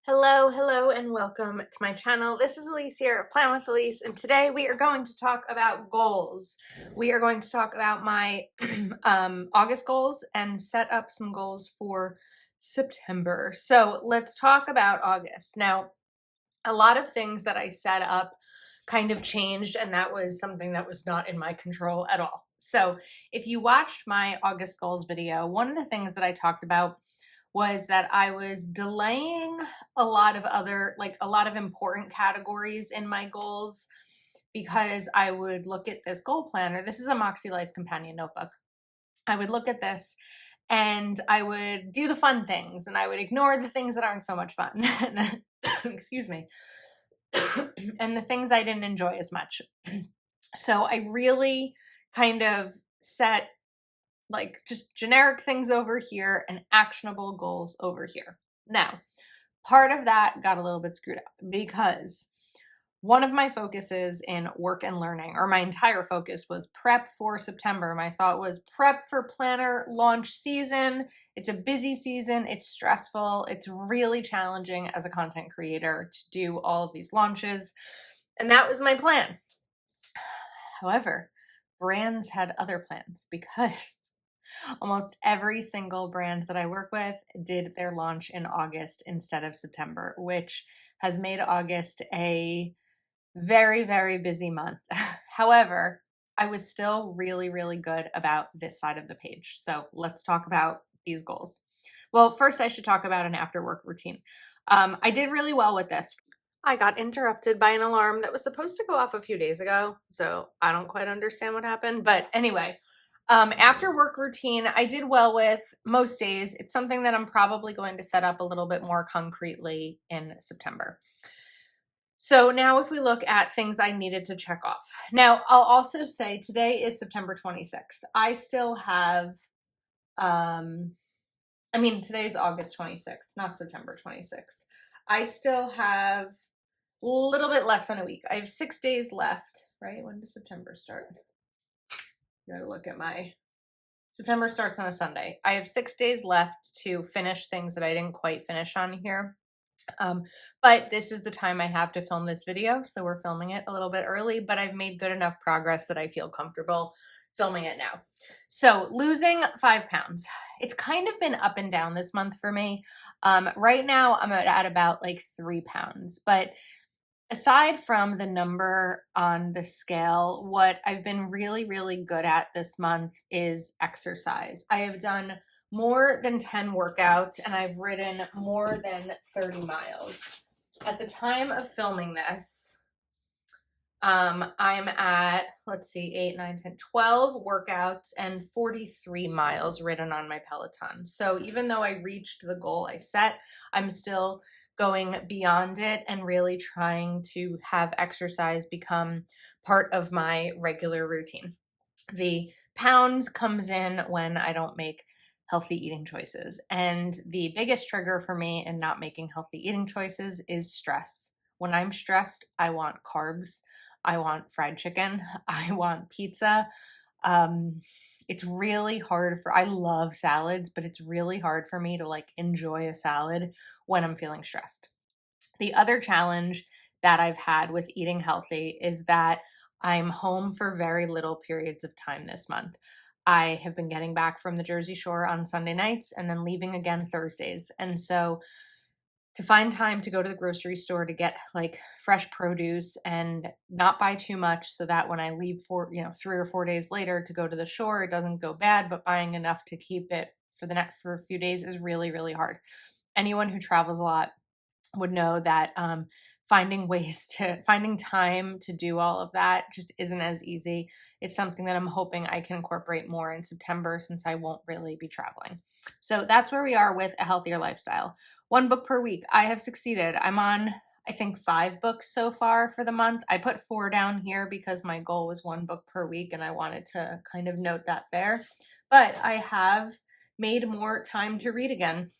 Hello, and welcome to my channel. This is Elise here of Plan with Elise, and today we are going to talk about goals. We are going to talk about my August goals and set up some goals for September. So let's talk about August. Now, a lot of things that I set up kind of changed, and that was something that was not in my control at all. So if you watched my August goals video, one of the things that I talked about was that I was delaying a lot of important categories in my goals because I would look at this goal planner. This is a Moxie Life Companion notebook. I would look at this and I would do the fun things and I would ignore the things that aren't so much fun. Excuse me. And the things I didn't enjoy as much. So I really kind of set just generic things over here and actionable goals over here. Now, part of that got a little bit screwed up because one of my focuses in work and learning, or my entire focus, was prep for September. My thought was prep for planner launch season. It's a busy season. It's stressful. It's really challenging as a content creator to do all of these launches. And that was my plan. However, brands had other plans because almost every single brand that I work with did their launch in August instead of September, which has made August a very, very busy month. However, I was still really, really good about this side of the page. So let's talk about these goals. Well, first I should talk about an after work routine. I did really well with this. I got interrupted by an alarm that was supposed to go off a few days ago, so I don't quite understand what happened. But anyway, after work routine, I did well with most days. It's something that I'm probably going to set up a little bit more concretely in September. So now if we look at things I needed to check off. Now, I'll also say today is September 26th. I still have, today's August 26th, not September 26th. I still have a little bit less than a week. I have 6 days left, right? When does September start? Gotta look at September starts on a Sunday. I have 6 days left to finish things that I didn't quite finish on here. But this is the time I have to film this video, so we're filming it a little bit early, but I've made good enough progress that I feel comfortable filming it now. So losing 5 pounds. It's kind of been up and down this month for me. Right now I'm at about 3 pounds, but aside from the number on the scale, what I've been really, really good at this month is exercise. I have done more than 10 workouts and I've ridden more than 30 miles. At the time of filming this, I'm at, 8, 9, 10, 12 workouts and 43 miles ridden on my Peloton. So even though I reached the goal I set, I'm still going beyond it and really trying to have exercise become part of my regular routine. The pounds comes in when I don't make healthy eating choices. And the biggest trigger for me in not making healthy eating choices is stress. When I'm stressed, I want carbs. I want fried chicken. I want pizza. It's really hard I love salads, but it's really hard for me to enjoy a salad when I'm feeling stressed. The other challenge that I've had with eating healthy is that I'm home for very little periods of time this month. I have been getting back from the Jersey Shore on Sunday nights and then leaving again Thursdays. And so to find time to go to the grocery store to get fresh produce and not buy too much so that when I leave for 3 or 4 days later to go to the shore, it doesn't go bad, but buying enough to keep it for a few days is really, really hard. Anyone who travels a lot would know that finding time to do all of that just isn't as easy. It's something that I'm hoping I can incorporate more in September since I won't really be traveling. So that's where we are with a healthier lifestyle. 1 book per week. I have succeeded. I'm on, I think, 5 books so far for the month. I put 4 down here because my goal was 1 book per week and I wanted to kind of note that there. But I have made more time to read again.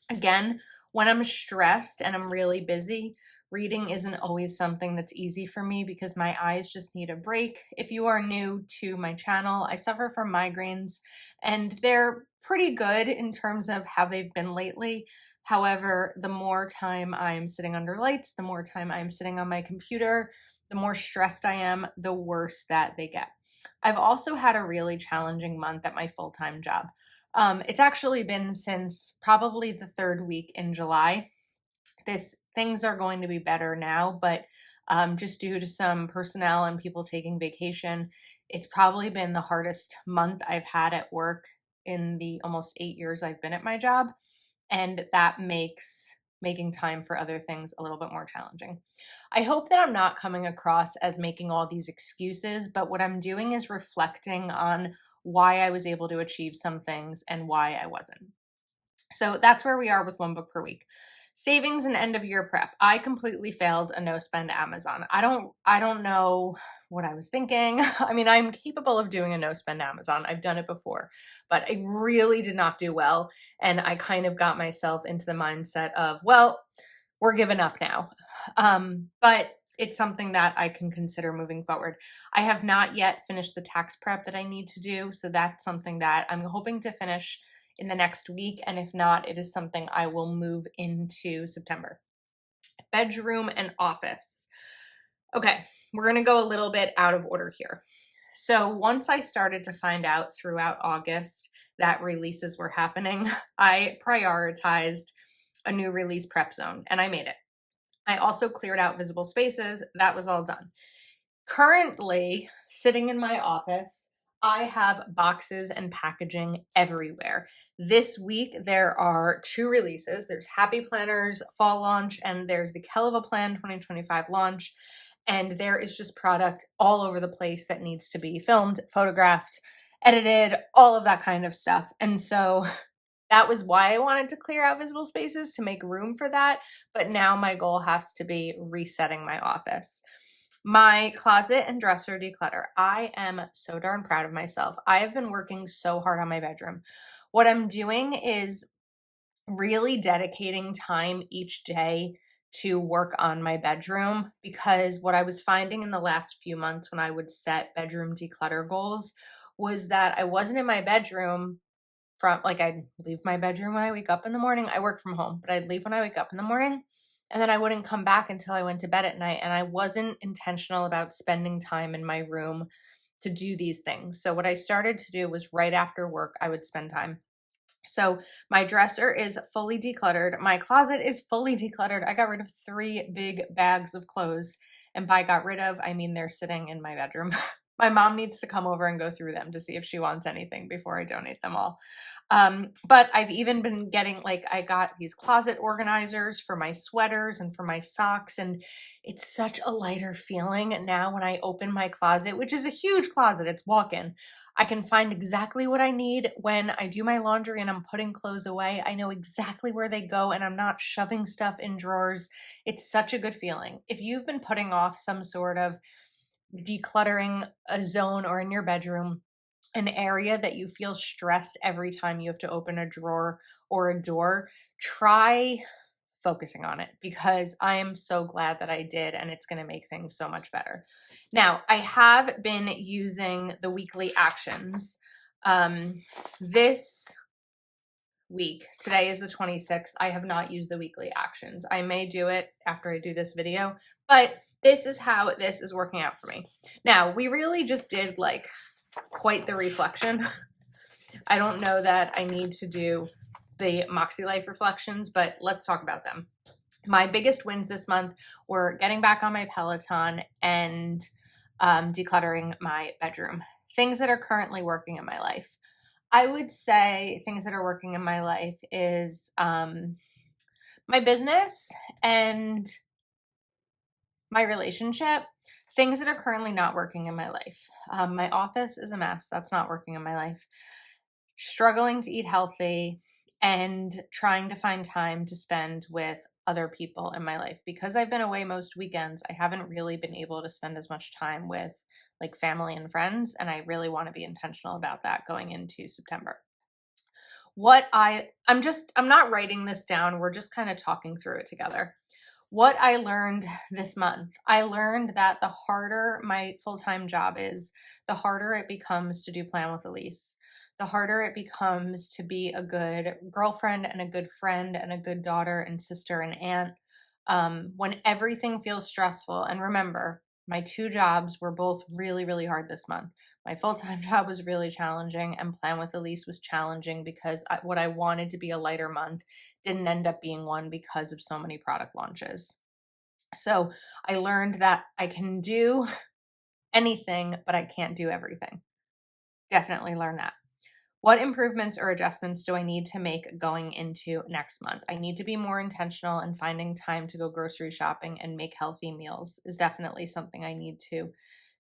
Again, when I'm stressed and I'm really busy, reading isn't always something that's easy for me because my eyes just need a break. If you are new to my channel, I suffer from migraines and they're pretty good in terms of how they've been lately. However, the more time I'm sitting under lights, the more time I'm sitting on my computer, the more stressed I am, the worse that they get. I've also had a really challenging month at my full-time job. It's actually been since probably the third week in July. Things are going to be better now, but just due to some personnel and people taking vacation, it's probably been the hardest month I've had at work in the almost 8 years I've been at my job. And that makes making time for other things a little bit more challenging. I hope that I'm not coming across as making all these excuses, but what I'm doing is reflecting on why I was able to achieve some things and why I wasn't. So that's where we are with one book per week. Savings and end of year prep. I completely failed a no spend Amazon. I don't know what I was thinking. I mean, I'm capable of doing a no spend Amazon. I've done it before, but I really did not do well. And I kind of got myself into the mindset of, well, we're giving up now. But it's something that I can consider moving forward. I have not yet finished the tax prep that I need to do. So that's something that I'm hoping to finish in the next week. And if not, it is something I will move into September. Bedroom and office. Okay, we're going to go a little bit out of order here. So once I started to find out throughout August that releases were happening, I prioritized a new release prep zone and I made it. I also cleared out visible spaces. That was all done. Currently, sitting in my office, I have boxes and packaging everywhere. This week, there are 2 releases. There's Happy Planners fall launch, and there's the Keleva Plan 2025 launch. And there is just product all over the place that needs to be filmed, photographed, edited, all of that kind of stuff. And so that was why I wanted to clear out visible spaces, to make room for that. But now my goal has to be resetting my office. My closet and dresser declutter. I am so darn proud of myself. I have been working so hard on my bedroom. What I'm doing is really dedicating time each day to work on my bedroom, because what I was finding in the last few months when I would set bedroom declutter goals was that I wasn't in my bedroom from, like, I'd leave my bedroom when I wake up in the morning. I work from home, but I'd leave when I wake up in the morning, and then I wouldn't come back until I went to bed at night. And I wasn't intentional about spending time in my room to do these things. So what I started to do was right after work, I would spend time. So my dresser is fully decluttered. My closet is fully decluttered. I got rid of 3 big bags of clothes. And by got rid of, I mean they're sitting in my bedroom. My mom needs to come over and go through them to see if she wants anything before I donate them all. But I've even been getting, like, I got these closet organizers for my sweaters and for my socks. And it's such a lighter feeling now when I open my closet, which is a huge closet. It's walk-in. I can find exactly what I need when I do my laundry and I'm putting clothes away. I know exactly where they go and I'm not shoving stuff in drawers. It's such a good feeling. If you've been putting off some sort of decluttering a zone or in your bedroom, an area that you feel stressed every time you have to open a drawer or a door, try focusing on it, because I am so glad that I did, and it's going to make things so much better. Now, I have been using the weekly actions. This week, today is the 26th, I have not used the weekly actions. I may do it after I do this video, but this is how this is working out for me. Now, we really just did like quite the reflection. I don't know that I need to do the Moxie Life reflections, but let's talk about them. My biggest wins this month were getting back on my Peloton and decluttering my bedroom. Things that are currently working in my life. I would say things that are working in my life is my business and my relationship. Things that are currently not working in my life. My office is a mess. That's not working in my life. Struggling to eat healthy and trying to find time to spend with other people in my life. Because I've been away most weekends, I haven't really been able to spend as much time with like family and friends, and I really want to be intentional about that going into September. I'm not writing this down. We're just kind of talking through it together. What I learned this month, I learned that the harder my full-time job is, the harder it becomes to do Plan with Elise. the harder it becomes to be a good girlfriend and a good friend and a good daughter and sister and aunt. When everything feels stressful. And remember, my 2 jobs were both really, really hard this month. My full-time job was really challenging, and Plan with Elise was challenging because what I wanted to be a lighter month didn't end up being one because of so many product launches. So I learned that I can do anything, but I can't do everything. Definitely learn that. What improvements or adjustments do I need to make going into next month? I need to be more intentional, and finding time to go grocery shopping and make healthy meals is definitely something I need to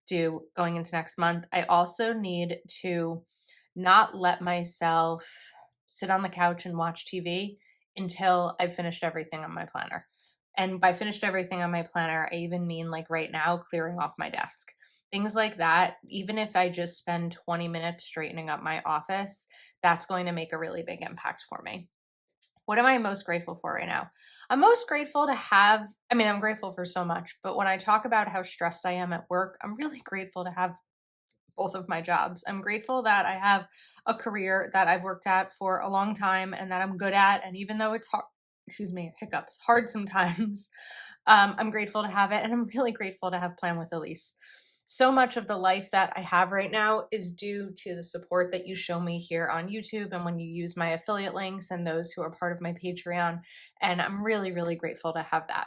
do going into next month. I also need to not let myself sit on the couch and watch TV until I've finished everything on my planner. And by finished everything on my planner, I even mean like right now, clearing off my desk. Things like that, even if I just spend 20 minutes straightening up my office, that's going to make a really big impact for me. What am I most grateful for right now? I'm most grateful to have, I'm grateful for so much, but when I talk about how stressed I am at work, I'm really grateful to have both of my jobs. I'm grateful that I have a career that I've worked at for a long time and that I'm good at. And even though it's hard, excuse me, hiccups, hard sometimes, I'm grateful to have it. And I'm really grateful to have Plan with Elise. So much of the life that I have right now is due to the support that you show me here on YouTube and when you use my affiliate links and those who are part of my Patreon. And I'm really, really grateful to have that.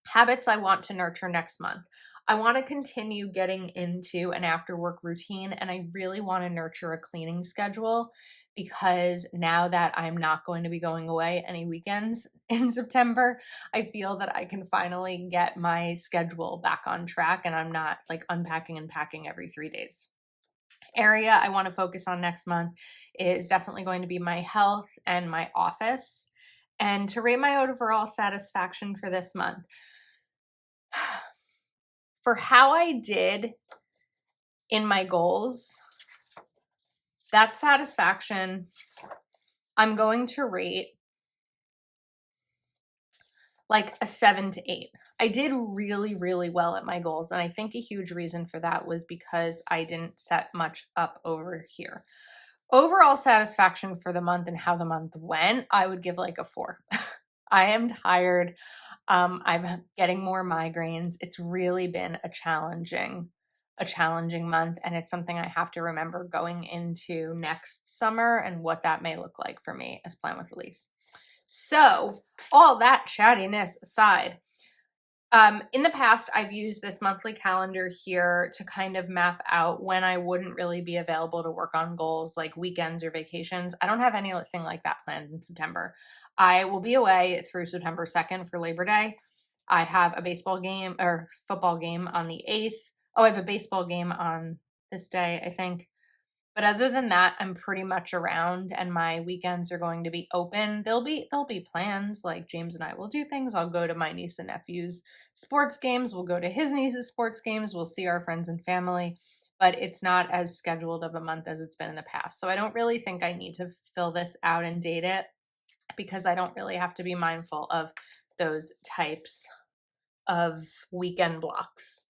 Habits I want to nurture next month. I want to continue getting into an after work routine, and I really want to nurture a cleaning schedule because now that I'm not going to be going away any weekends in September, I feel that I can finally get my schedule back on track and I'm not like unpacking and packing every 3 days. Area I want to focus on next month is definitely going to be my health and my office. And to rate my overall satisfaction for this month, for how I did in my goals, that satisfaction, I'm going to rate like a 7 to 8. I did really, really well at my goals. And I think a huge reason for that was because I didn't set much up over here. Overall satisfaction for the month and how the month went, I would give like a 4. I am tired. I'm getting more migraines. It's really been a challenging month, and it's something I have to remember going into next summer and what that may look like for me as Plan with Elise. So, all that chattiness aside, in the past, I've used this monthly calendar here to kind of map out when I wouldn't really be available to work on goals like weekends or vacations. I don't have anything like that planned in September. I will be away through September 2nd for Labor Day. I have a baseball game or football game on the 8th. Oh, I have a baseball game on this day, I think. But other than that, I'm pretty much around and my weekends are going to be open. There'll be plans, like James and I will do things. I'll go to my niece and nephew's sports games. We'll go to his niece's sports games. We'll see our friends and family, but it's not as scheduled of a month as it's been in the past. So I don't really think I need to fill this out and date it because I don't really have to be mindful of those types of weekend blocks.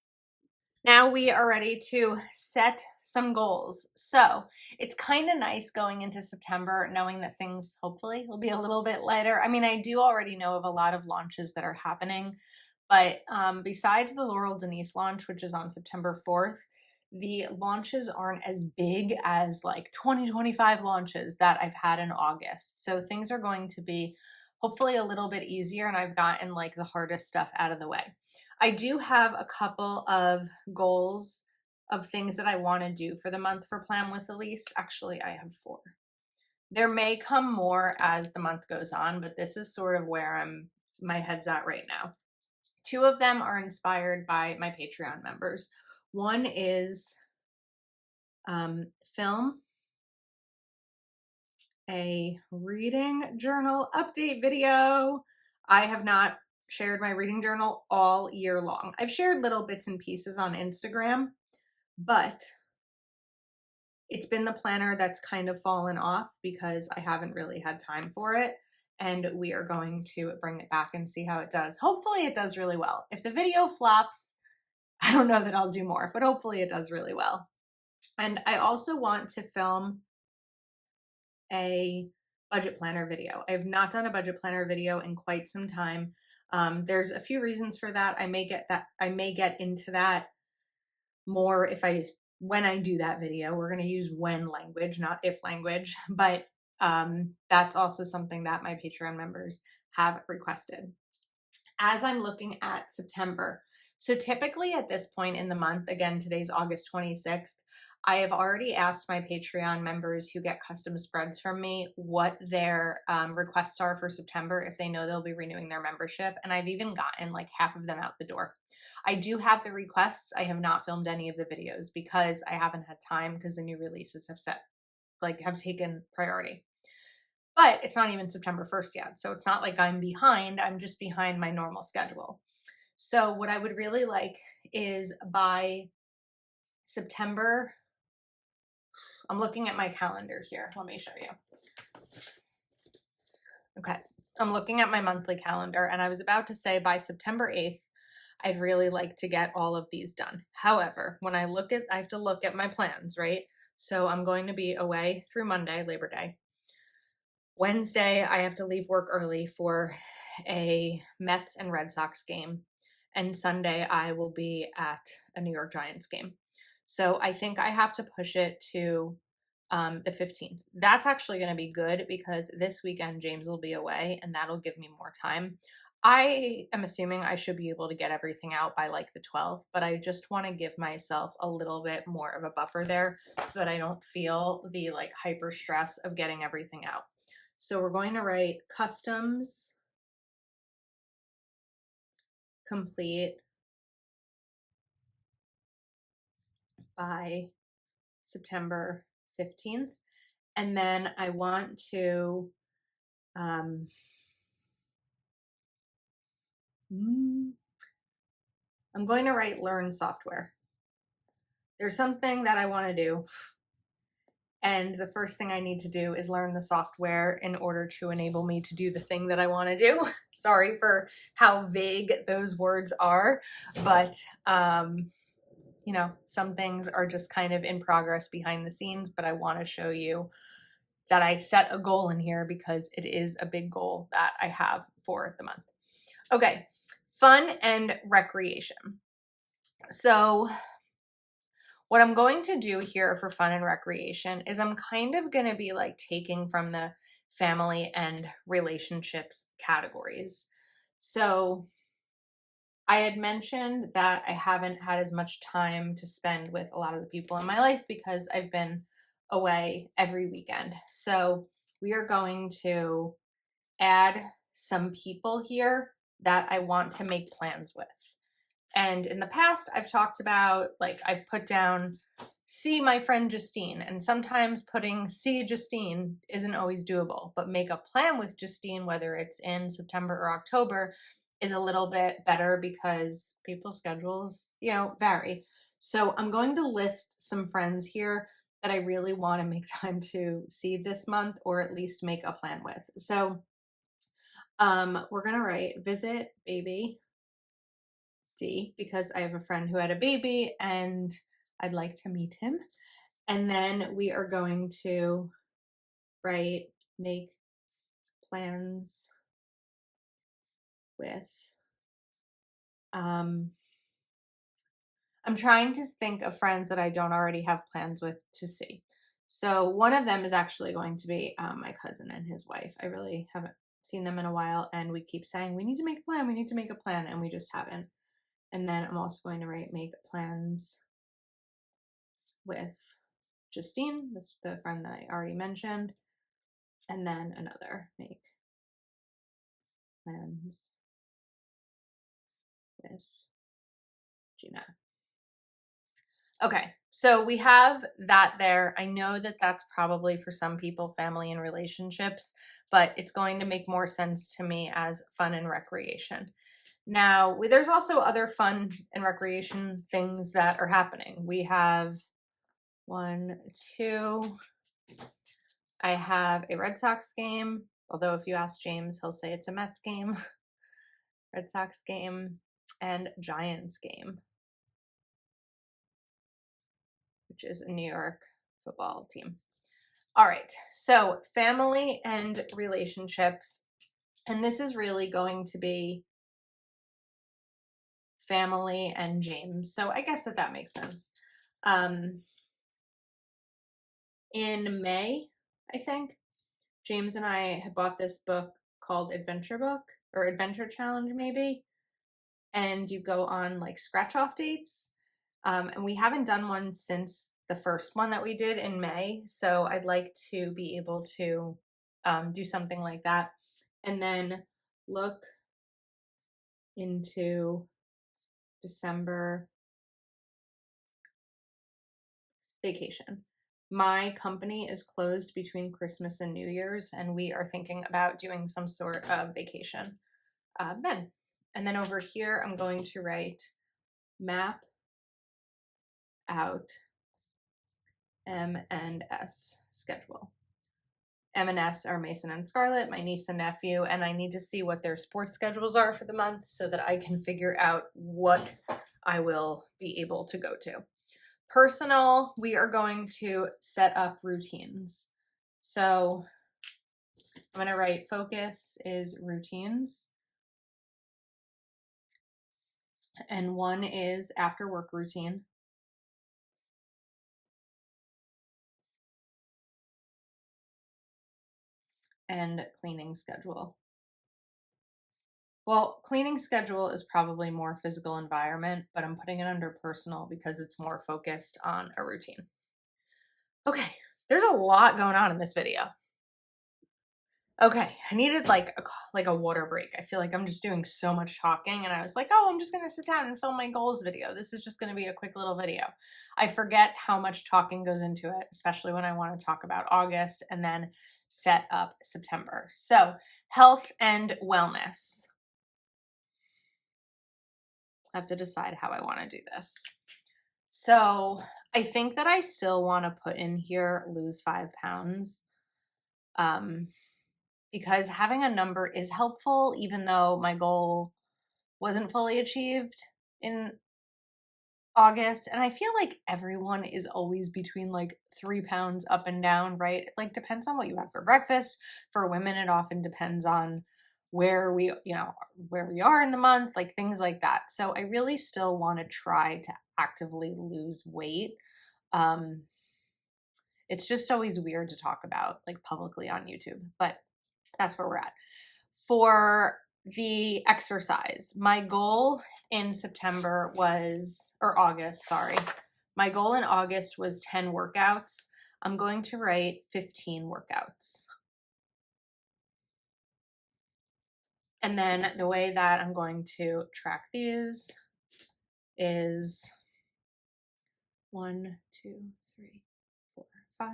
Now we are ready to set some goals. So it's kind of nice going into September knowing that things hopefully will be a little bit lighter. I do already know of a lot of launches that are happening, but besides the Laurel Denise launch, which is on September 4th, the launches aren't as big as like 2025 launches that I've had in August. So things are going to be hopefully a little bit easier, and I've gotten like the hardest stuff out of the way. I do have a couple of goals of things that I want to do for the month for Plan with Elise. Actually, I have 4. There may come more as the month goes on, but this is sort of where my head's at right now. 2 of them are inspired by my Patreon members. One is film a reading journal update video. I have not shared my reading journal all year long. I've shared little bits and pieces on Instagram, but it's been the planner that's kind of fallen off because I haven't really had time for it. And we are going to bring it back and see how it does. Hopefully it does really well. If the video flops, I don't know that I'll do more, but hopefully it does really well. And I also want to film a budget planner video. I have not done a budget planner video in quite some time. There's a few reasons for that. I may get into that more when I do that video. We're going to use when language, not if language, but that's also something that my Patreon members have requested. As I'm looking at September, so typically at this point in the month, again, today's August 26th, I have already asked my Patreon members who get custom spreads from me what their requests are for September if they know they'll be renewing their membership. And I've even gotten like half of them out the door. I do have the requests. I have not filmed any of the videos because I haven't had time because the new releases have taken priority. But it's not even September 1st yet. So it's not like I'm behind. I'm just behind my normal schedule. So what I would really like is by September, I'm looking at my calendar here. Let me show you. Okay. I'm looking at my monthly calendar and I was about to say by September 8th, I'd really like to get all of these done. However, when I have to look at my plans, right? So I'm going to be away through Monday, Labor Day. Wednesday, I have to leave work early for a Mets and Red Sox game. And Sunday, I will be at a New York Giants game. So I think I have to push it to the 15th. That's actually going to be good because this weekend, James will be away and that'll give me more time. I am assuming I should be able to get everything out by like the 12th, but I just want to give myself a little bit more of a buffer there so that I don't feel the like hyper stress of getting everything out. So we're going to write customs complete by September 15th. And then I want to, I'm going to write learn software. There's something that I want to do. And the first thing I need to do is learn the software in order to enable me to do the thing that I want to do. Sorry for how vague those words are, but you know, some things are just kind of in progress behind the scenes, but I want to show you that I set a goal in here because it is a big goal that I have for the month. Okay, fun and recreation. So what I'm going to do here for fun and recreation is I'm kind of going to be like taking from the family and relationships categories. So I had mentioned that I haven't had as much time to spend with a lot of the people in my life because I've been away every weekend. So we are going to add some people here that I want to make plans with. And in the past, I've talked about, like, I've put down, see my friend Justine. And sometimes putting see Justine isn't always doable, but make a plan with Justine, whether it's in September or October, is a little bit better because people's schedules, you know, vary. So I'm going to list some friends here that I really want to make time to see this month or at least make a plan with. So we're going to write visit baby D because I have a friend who had a baby and I'd like to meet him. And then we are going to write make plans with I'm trying to think of friends that I don't already have plans with to see. So one of them is actually going to be my cousin and his wife. I really haven't seen them in a while and we keep saying we need to make a plan, we need to make a plan, and we just haven't. And then I'm also going to write make plans with Justine, this the friend that I already mentioned, and then another make plans with Gina. Okay, so we have that there. I know that that's probably for some people family and relationships, but it's going to make more sense to me as fun and recreation. Now, there's also other fun and recreation things that are happening. We have 1, 2, I have a Red Sox game, although if you ask James, he'll say it's a Mets game, Red Sox game, and Giants game, which is a New York football team. All right, so family and relationships, and this is really going to be family and James. So I guess that makes sense. In May, I think, James and I had bought this book called Adventure Book or Adventure Challenge, maybe. And you go on like scratch off dates. And we haven't done one since the first one that we did in May. So I'd like to be able to do something like that. And then look into December vacation. My company is closed between Christmas and New Year's, and we are thinking about doing some sort of vacation then. And then over here, I'm going to write map out M and S schedule. M and S are Mason and Scarlett, my niece and nephew, and I need to see what their sports schedules are for the month so that I can figure out what I will be able to go to. Personal, we are going to set up routines. So I'm going to write focus is routines. And one is after work routine. And cleaning schedule. Well, cleaning schedule is probably more physical environment, but I'm putting it under personal because it's more focused on a routine. Okay, there's a lot going on in this video. Okay, I needed like a water break. I feel like I'm just doing so much talking, and I was like, oh, I'm just gonna sit down and film my goals video. This is just gonna be a quick little video. I forget how much talking goes into it, especially when I want to talk about August and then set up September. So health and wellness. I have to decide how I want to do this. So I think that I still want to put in here lose 5 pounds. Because having a number is helpful, even though my goal wasn't fully achieved in August. And I feel like everyone is always between like 3 pounds up and down, right? It like depends on what you had for breakfast. For women, it often depends on where we are in the month, like things like that. So I really still want to try to actively lose weight. It's just always weird to talk about like publicly on YouTube, but that's where we're at. For the exercise, my goal in August, sorry. My goal in August was 10 workouts. I'm going to write 15 workouts. And then the way that I'm going to track these is 1, 2, 3, 4, 5.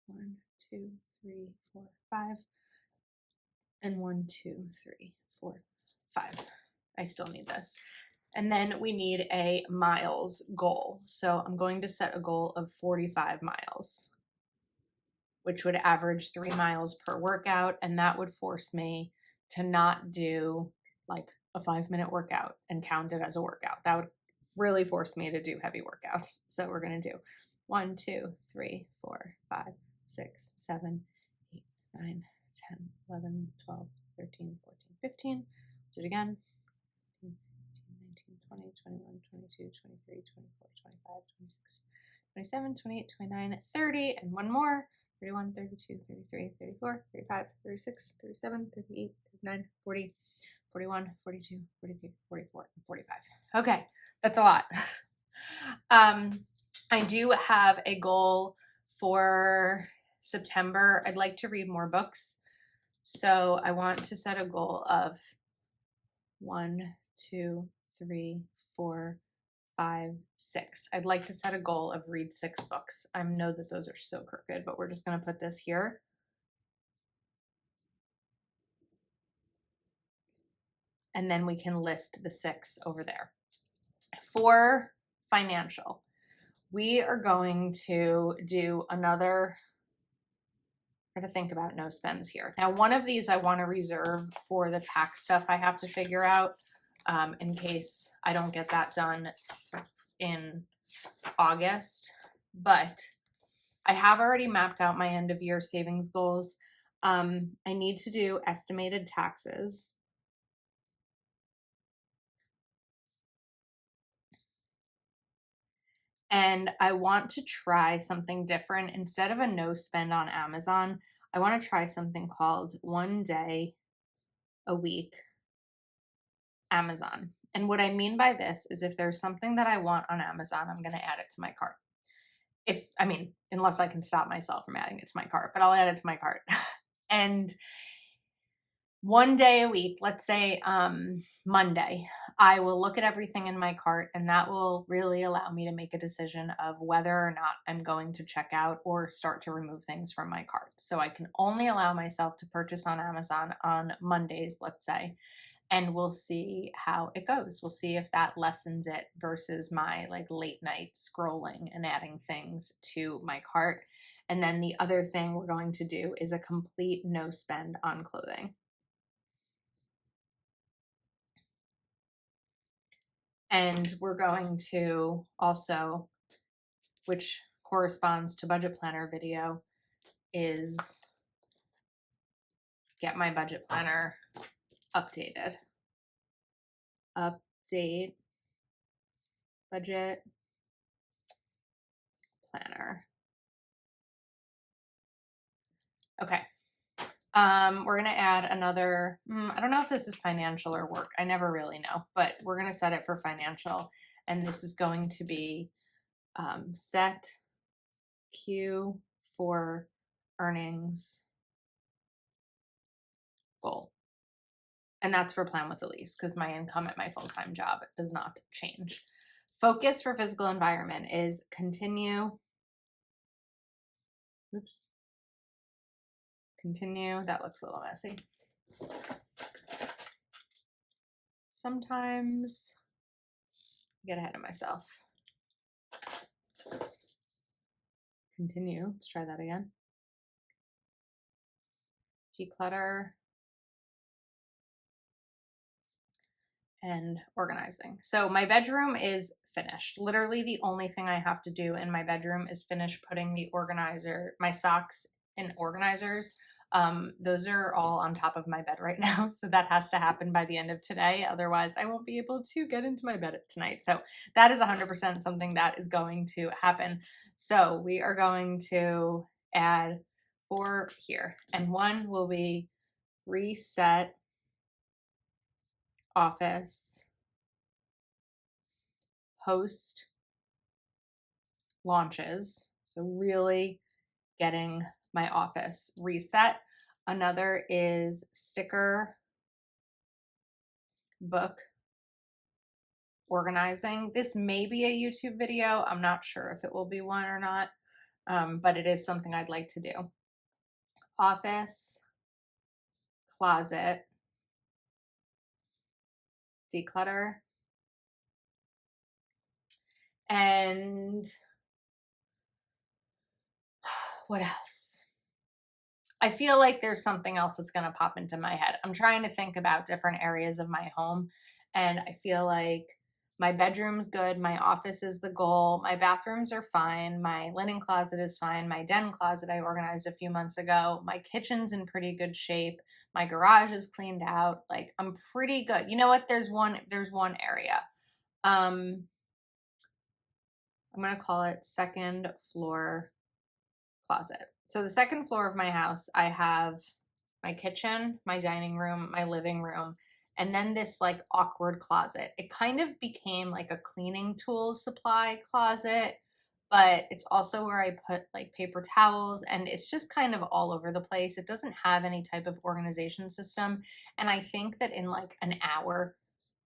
1, 2, 3, 4, 5. And 1, 2, 3, 4, 5. I still need this. And then we need a miles goal. So I'm going to set a goal of 45 miles, which would average 3 miles per workout. And that would force me to not do like a 5-minute workout and count it as a workout. That would really force me to do heavy workouts. So we're going to do 1, 2, 3, 4, 5, 6, 7, 8, 9, 10, 11, 12, 13, 14, 15. Do it again. 19, 20, 21, 22, 23, 24, 25, 26, 27, 28, 29, 30, and one more. 31, 32, 33, 34, 35, 36, 37, 38, 39, 40, 41, 42, 43, 44, and 45. Okay, that's a lot. I do have a goal for September. I'd like to read more books. So I want to set a goal of 1, 2, 3, 4, 5, 6. I'd like to set a goal of read 6 books. I know that those are so crooked, but we're just going to put this here. And then we can list the 6 over there. For financial, we are going to do another, try to think about no spends here. Now, one of these I want to reserve for the tax stuff I have to figure out in case I don't get that done in August. But I have already mapped out my end of year savings goals. I need to do estimated taxes. And I want to try something different. Instead of a no spend on Amazon, I want to try something called 1 day a week Amazon. And what I mean by this is if there's something that I want on Amazon, I'm going to add it to my cart. Unless I can stop myself from adding it to my cart, but I'll add it to my cart. And 1 day a week, let's say Monday, I will look at everything in my cart, and that will really allow me to make a decision of whether or not I'm going to check out or start to remove things from my cart. So I can only allow myself to purchase on Amazon on Mondays, let's say, and we'll see how it goes. We'll see if that lessens it versus my like late night scrolling and adding things to my cart. And then the other thing we're going to do is a complete no spend on clothing. And we're going to also, which corresponds to budget planner video, is get my budget planner updated. Update budget planner. Okay. We're going to add another, I don't know if this is financial or work. I never really know, but we're going to set it for financial. And this is going to be set Q for earnings goal. And that's for Plan with Elise because my income at my full-time job does not change. Focus for physical environment is continue. Oops. Continue. That looks a little messy. Sometimes I get ahead of myself. Continue. Let's try that again. Declutter and organizing. So my bedroom is finished. Literally the only thing I have to do in my bedroom is finish putting the organizer, my socks in organizers. Those are all on top of my bed right now. So that has to happen by the end of today. Otherwise I won't be able to get into my bed tonight. So that is 100% something that is going to happen. So we are going to add 4 here, and 1 will be reset office post launches. So really getting my office reset. Another is sticker book organizing. This may be a YouTube video. I'm not sure if it will be one or not, but it is something I'd like to do. Office closet declutter. And what else? I feel like there's something else that's going to pop into my head. I'm trying to think about different areas of my home, and I feel like my bedroom's good. My office is the goal. My bathrooms are fine. My linen closet is fine. My den closet I organized a few months ago. My kitchen's in pretty good shape. My garage is cleaned out. Like, I'm pretty good. You know what? There's one area. I'm going to call it second floor closet. So the second floor of my house, I have my kitchen, my dining room, my living room, and then this like awkward closet. It kind of became like a cleaning tools supply closet, but it's also where I put like paper towels, and it's just kind of all over the place. It doesn't have any type of organization system. And I think that in like an hour,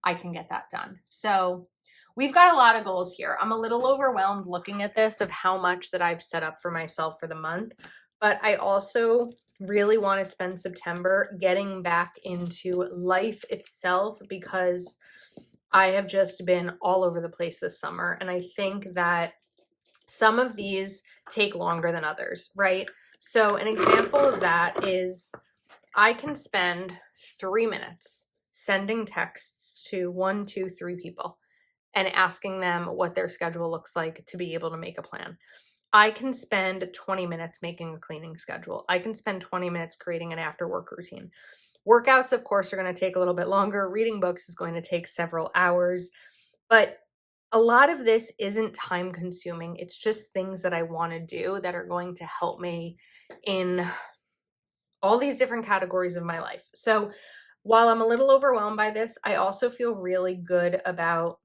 I can get that done. So we've got a lot of goals here. I'm a little overwhelmed looking at this of how much that I've set up for myself for the month, but I also really want to spend September getting back into life itself because I have just been all over the place this summer. And I think that some of these take longer than others, right? So an example of that is I can spend 3 minutes sending texts to 1, 2, 3 people and asking them what their schedule looks like to be able to make a plan. I can spend 20 minutes making a cleaning schedule. I can spend 20 minutes creating an after work routine. Workouts, of course, are going to take a little bit longer. Reading books is going to take several hours, but a lot of this isn't time consuming. It's just things that I want to do that are going to help me in all these different categories of my life. So while I'm a little overwhelmed by this, I also feel really good about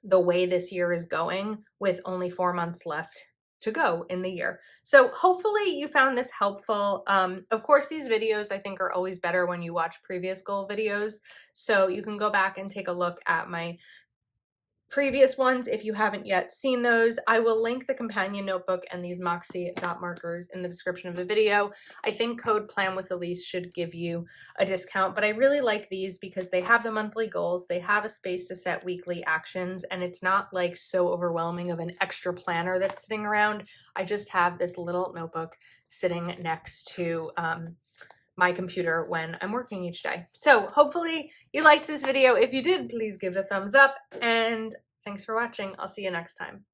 the way this year is going with only 4 months left to go in the year. So hopefully you found this helpful. Of course, these videos I think are always better when you watch previous goal videos. So you can go back and take a look at my previous ones if you haven't yet seen those. I will link the companion notebook and these Moxie dot markers in the description of the video. I think code Plan with Elise should give you a discount, but I really like these because they have the monthly goals, they have a space to set weekly actions, and it's not like so overwhelming of an extra planner that's sitting around. I just have this little notebook sitting next to my computer when I'm working each day. So hopefully you liked this video. If you did, please give it a thumbs up, and thanks for watching. I'll see you next time.